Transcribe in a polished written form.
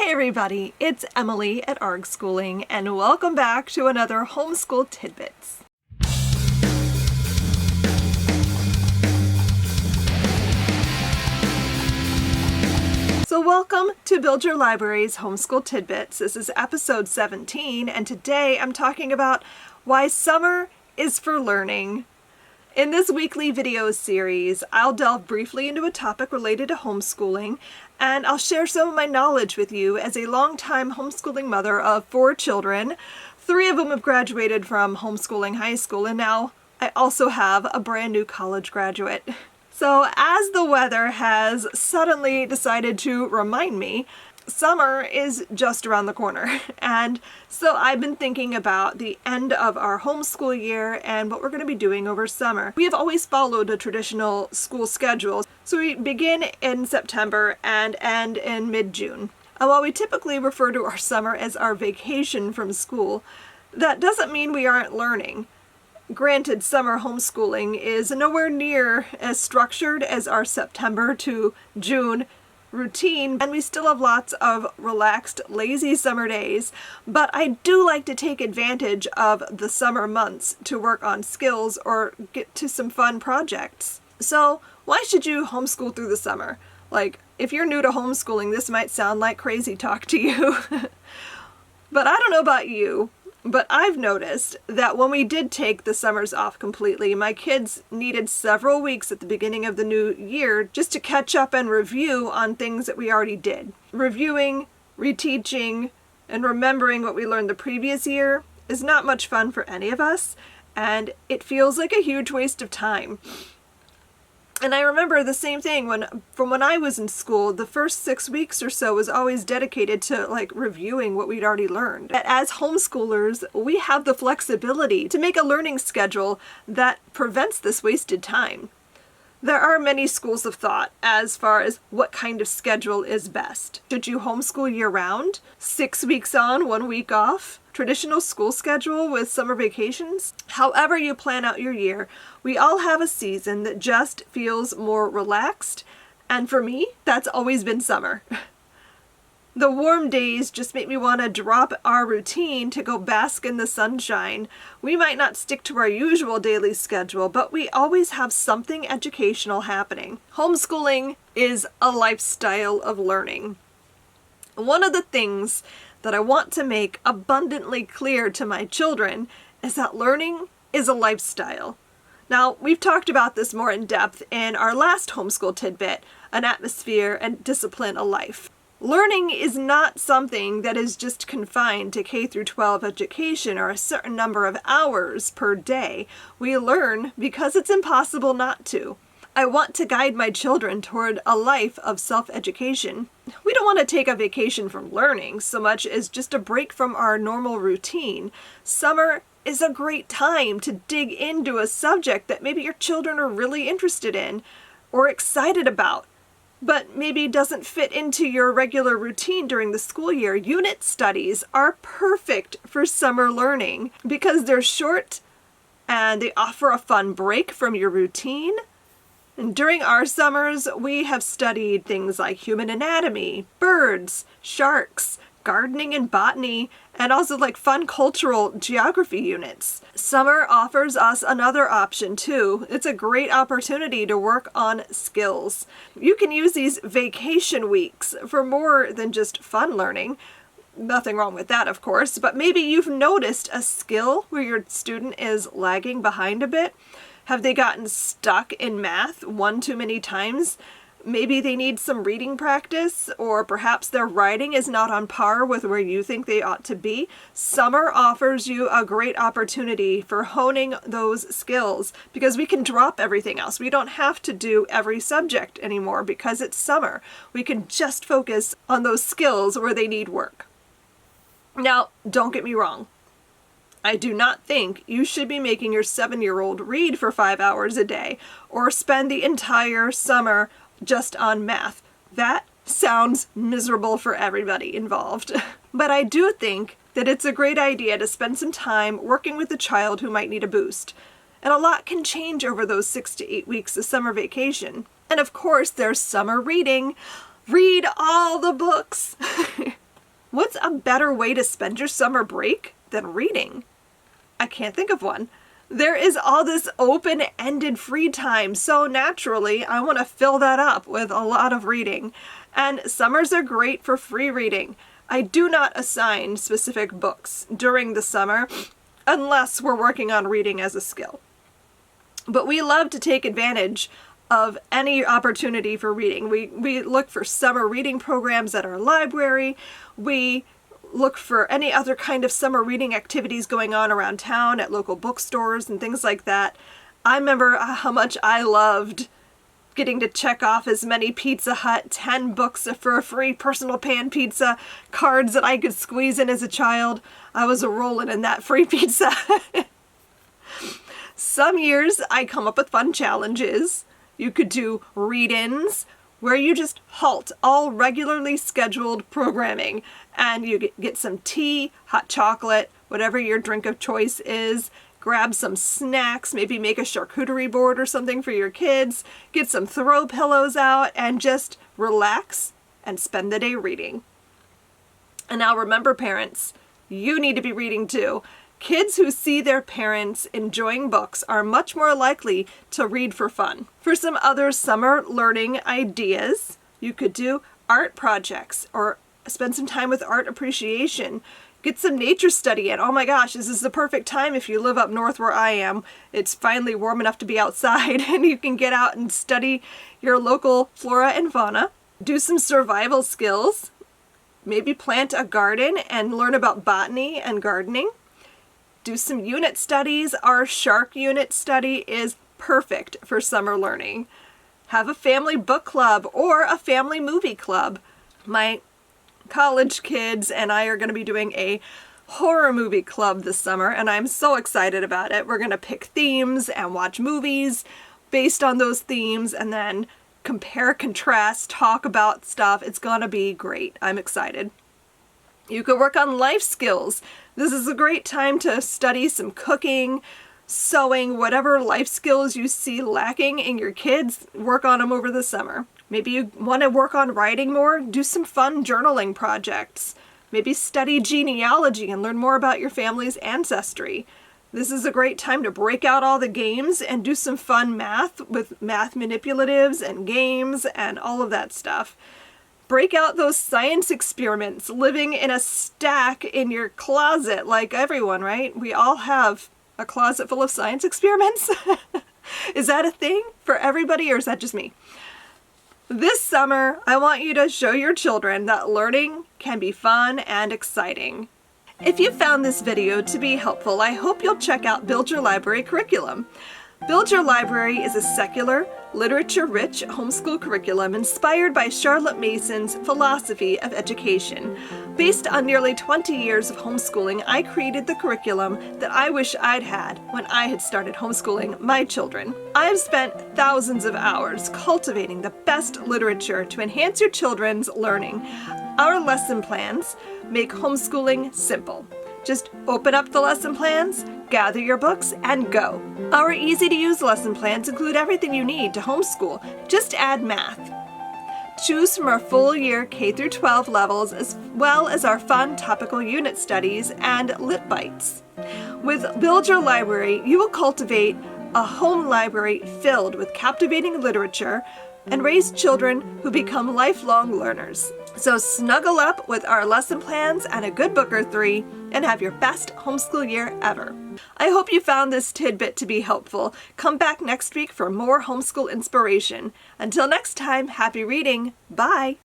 Hi everybody, it's Emily at ARG Schooling, and welcome back to another Homeschool Tidbits. So welcome to Build Your Library's Homeschool Tidbits. This is episode 17, and today I'm talking about why summer is for learning. In this weekly video series, I'll delve briefly into a topic related to homeschooling, and I'll share some of my knowledge with you as a longtime homeschooling mother of 4 children. 3 of them have graduated from homeschooling high school, and now I also have a brand new college graduate. So as the weather has suddenly decided to remind me, summer is just around the corner. And so I've been thinking about the end of our homeschool year and what we're going to be doing over summer. We have always followed a traditional school schedule. So we begin in September and end in mid-June. And while we typically refer to our summer as our vacation from school, that doesn't mean we aren't learning. Granted, summer homeschooling is nowhere near as structured as our September to June routine, and we still have lots of relaxed, lazy summer days, but I do like to take advantage of the summer months to work on skills or get to some fun projects. So why should you homeschool through the summer? Like, if you're new to homeschooling, this might sound like crazy talk to you. But I don't know about you, but I've noticed that when we did take the summers off completely, my kids needed several weeks at the beginning of the new year just to catch up and review on things that we already did. Reviewing, reteaching, and remembering what we learned the previous year is not much fun for any of us, and it feels like a huge waste of time. And I remember the same thing from when I was in school, the first 6 weeks or so was always dedicated to reviewing what we'd already learned. As homeschoolers, we have the flexibility to make a learning schedule that prevents this wasted time. There are many schools of thought as far as what kind of schedule is best. Should you homeschool year-round? 6 weeks on, 1 week off? Traditional school schedule with summer vacations? However you plan out your year, we all have a season that just feels more relaxed, and for me, that's always been summer. The warm days just make me want to drop our routine to go bask in the sunshine. We might not stick to our usual daily schedule, but we always have something educational happening. Homeschooling is a lifestyle of learning. One of the things that I want to make abundantly clear to my children is that learning is a lifestyle. Now, we've talked about this more in depth in our last homeschool tidbit, An Atmosphere and Discipline a Life. Learning is not something that is just confined to K through 12 education or a certain number of hours per day. We learn because it's impossible not to. I want to guide my children toward a life of self-education. We don't want to take a vacation from learning so much as just a break from our normal routine. Summer is a great time to dig into a subject that maybe your children are really interested in or excited about, but maybe doesn't fit into your regular routine during the school year. Unit studies are perfect for summer learning because they're short and they offer a fun break from your routine. And during our summers, we have studied things like human anatomy, birds, sharks, gardening and botany, and also fun cultural geography units. Summer offers us another option too. It's a great opportunity to work on skills. You can use these vacation weeks for more than just fun learning. Nothing wrong with that, of course, but maybe you've noticed a skill where your student is lagging behind a bit. Have they gotten stuck in math one too many times? Maybe they need some reading practice, or perhaps their writing is not on par with where you think they ought to be. Summer offers you a great opportunity for honing those skills because we can drop everything else. We don't have to do every subject anymore because it's summer. We can just focus on those skills where they need work. Now, don't get me wrong. I do not think you should be making your 7-year-old read for 5 hours a day or spend the entire summer just on math. That sounds miserable for everybody involved. But I do think that it's a great idea to spend some time working with a child who might need a boost. And a lot can change over those 6 to 8 weeks of summer vacation. And of course, there's summer reading. Read all the books. a better way to spend your summer break than reading? I can't think of one. There is all this open-ended free time, so naturally I want to fill that up with a lot of reading. And summers are great for free reading. I do not assign specific books during the summer unless we're working on reading as a skill. But we love to take advantage of any opportunity for reading. We look for summer reading programs at our library. We look for any other kind of summer reading activities going on around town at local bookstores and things like that. I remember how much I loved getting to check off as many Pizza Hut 10 books for a free personal pan pizza cards that I could squeeze in as a child. I was rolling in that free pizza. Some years I come up with fun challenges. You could do read-ins where you just halt all regularly scheduled programming and you get some tea, hot chocolate, whatever your drink of choice is. Grab some snacks, maybe make a charcuterie board or something for your kids, get some throw pillows out, and just relax and spend the day reading. And now remember, parents, you need to be reading too. Kids who see their parents enjoying books are much more likely to read for fun. For some other summer learning ideas, you could do art projects or spend some time with art appreciation. Get some nature study in. Oh my gosh, this is the perfect time if you live up north where I am. It's finally warm enough to be outside and you can get out and study your local flora and fauna. Do some survival skills. Maybe plant a garden and learn about botany and gardening. Do some unit studies. Our shark unit study is perfect for summer learning. Have a family book club or a family movie club. My college kids and I are going to be doing a horror movie club this summer, and I'm so excited about it. We're going to pick themes and watch movies based on those themes and then compare, contrast, talk about stuff. It's going to be great. I'm excited. You could work on life skills. This is a great time to study some cooking, sewing, whatever life skills you see lacking in your kids, work on them over the summer. Maybe you want to work on writing more, do some fun journaling projects. Maybe study genealogy and learn more about your family's ancestry. This is a great time to break out all the games and do some fun math with math manipulatives and games and all of that stuff. Break out those science experiments living in a stack in your closet like everyone, right? We all have a closet full of science experiments. Is that a thing for everybody or is that just me? This summer, I want you to show your children that learning can be fun and exciting. If you found this video to be helpful, I hope you'll check out Build Your Library curriculum. Build Your Library is a secular, literature-rich homeschool curriculum inspired by Charlotte Mason's philosophy of education. Based on nearly 20 years of homeschooling, I created the curriculum that I wish I'd had when I had started homeschooling my children. I've spent thousands of hours cultivating the best literature to enhance your children's learning. Our lesson plans make homeschooling simple. Just open up the lesson plans, gather your books, and go. Our easy-to-use lesson plans include everything you need to homeschool. Just add math. Choose from our full-year K-12 levels as well as our fun topical unit studies and Lit Bites. With Build Your Library, you will cultivate a home library filled with captivating literature and raise children who become lifelong learners. So snuggle up with our lesson plans and a good book or three and have your best homeschool year ever. I hope you found this tidbit to be helpful. Come back next week for more homeschool inspiration. Until next time, happy reading. Bye.